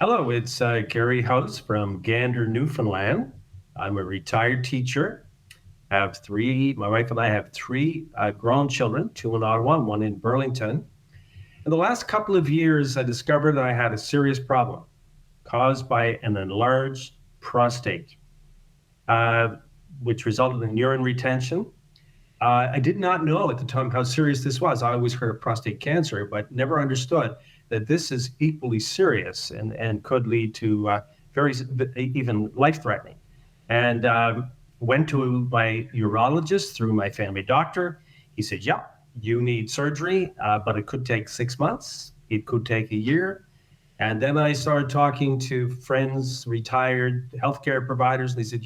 Hello, it's Gary House from Gander, Newfoundland. I'm a retired teacher. My wife and I have three grown children, two in Ottawa and one in Burlington. In the last couple of years, I discovered that I had a serious problem caused by an enlarged prostate, uh, which resulted in urine retention. I did not know at the time how serious this was. I always heard of prostate cancer, but never understood that this is equally serious and could lead to very even life-threatening. And went to my urologist through my family doctor. He said, "Yeah, you need surgery, but it could take 6 months. It could take a year." And then I started talking to friends, retired healthcare providers, and they said,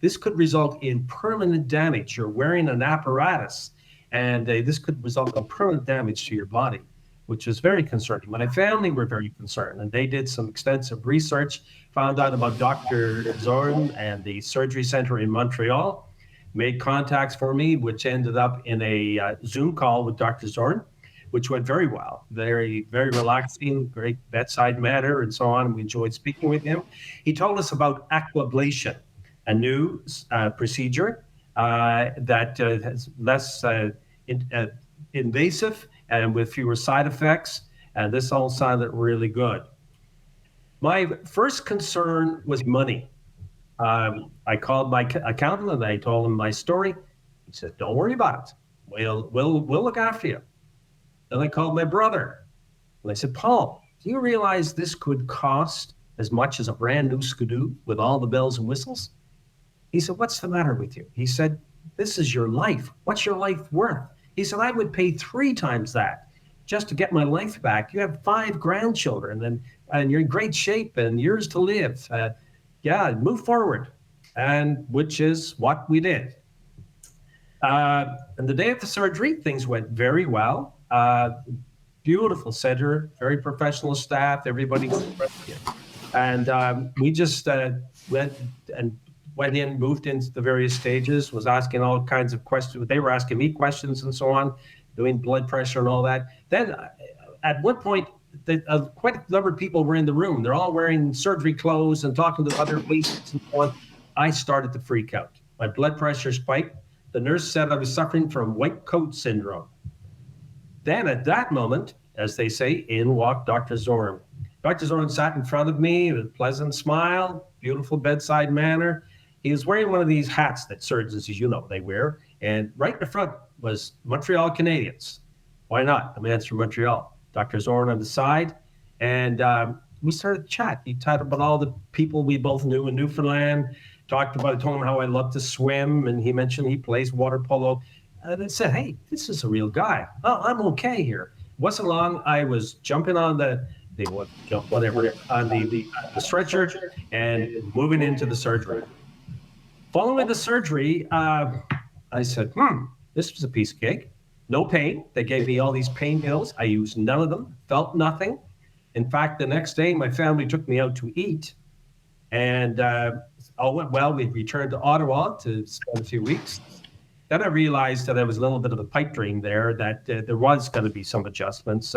this could result in permanent damage. You're wearing an apparatus, and this could result in permanent damage to your body, which is very concerning. My family were very concerned, and they did some extensive research, found out about Dr. Zorn and the surgery center in Montreal, made contacts for me, which ended up in a Zoom call with Dr. Zorn, which went very well. Very, very relaxing, great bedside manner, and so on. We enjoyed speaking with him. He told us about aquablation, a new procedure that has less invasive and with fewer side effects. And this all sounded really good. My first concern was money. I called my accountant and I told him my story. He said, "Don't worry about it. We'll look after you." Then I called my brother and I said, "Paul, do you realize this could cost as much as a brand new Skidoo with all the bells and whistles?" He said, "What's the matter with you?" He said, "This is your life. What's your life worth?" He said, "I would pay 3 times that just to get my life back. You have 5 grandchildren and you're in great shape and years to live. Yeah, move forward." And which is what we did. And the day of the surgery, things went very well. Beautiful center, very professional staff, everybody. And we just went in, moved into the various stages, was asking all kinds of questions. They were asking me questions and so on, doing blood pressure and all that. Then at one point, quite a number of people were in the room. They're all wearing surgery clothes and talking to other patients and so on. I started to freak out. My blood pressure spiked. The nurse said I was suffering from white coat syndrome. Then at that moment, as they say, in walked Dr. Zorn. Dr. Zorn sat in front of me with a pleasant smile, beautiful bedside manner. He was wearing one of these hats that surgeons, as you know, they wear. And right in the front was Montreal Canadiens. Why not? The man's from Montreal. Dr. Zorn on the side. And we started to chat. He talked about all the people we both knew in Newfoundland. Told him how I love to swim. And he mentioned he plays water polo. And I said, "Hey, this is a real guy. Oh, I'm okay here." Wasn't long, I was jumping on the stretcher and moving into the surgery. Following the surgery, I said, this was a piece of cake. No pain. They gave me all these pain pills. I used none of them, felt nothing. In fact, the next day, my family took me out to eat. And all went well. We returned to Ottawa to spend a few weeks. Then I realized that there was a little bit of a pipe dream there, that there was going to be some adjustments.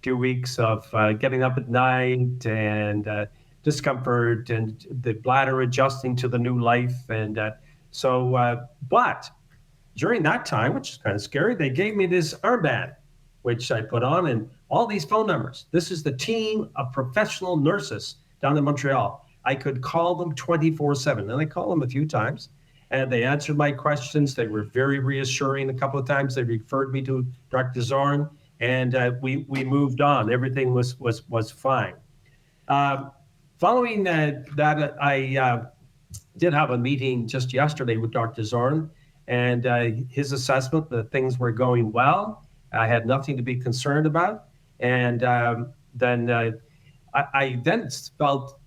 2 weeks of getting up at night and discomfort and the bladder adjusting to the new life. And but during that time, which is kind of scary, they gave me this armband, which I put on, and all these phone numbers. This is the team of professional nurses down in Montreal. I could call them 24/7, and I called them a few times, and they answered my questions. They were very reassuring. A couple of times they referred me to Dr. Zorn, and we moved on. Everything was fine. Following that, I did have a meeting just yesterday with Dr. Zorn, and his assessment that things were going well. I had nothing to be concerned about. And then I then felt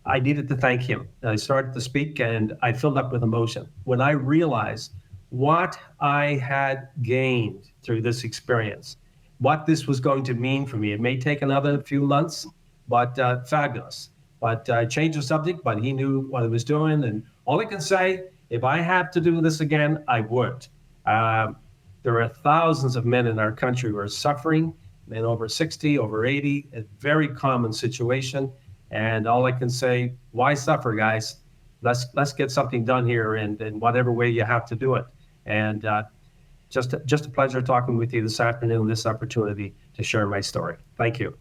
I needed to thank him. I started to speak and I filled up with emotion when I realized what I had gained through this experience, what this was going to mean for me. It may take another few months, but fabulous. But I changed the subject, but he knew what I was doing. And all I can say, if I had to do this again, I would. There are thousands of men in our country who are suffering men over 60, over 80, a very common situation. And all I can say, why suffer, guys? Let's get something done here, and in whatever way you have to do it. And just a pleasure talking with you this afternoon, this opportunity to share my story. Thank you.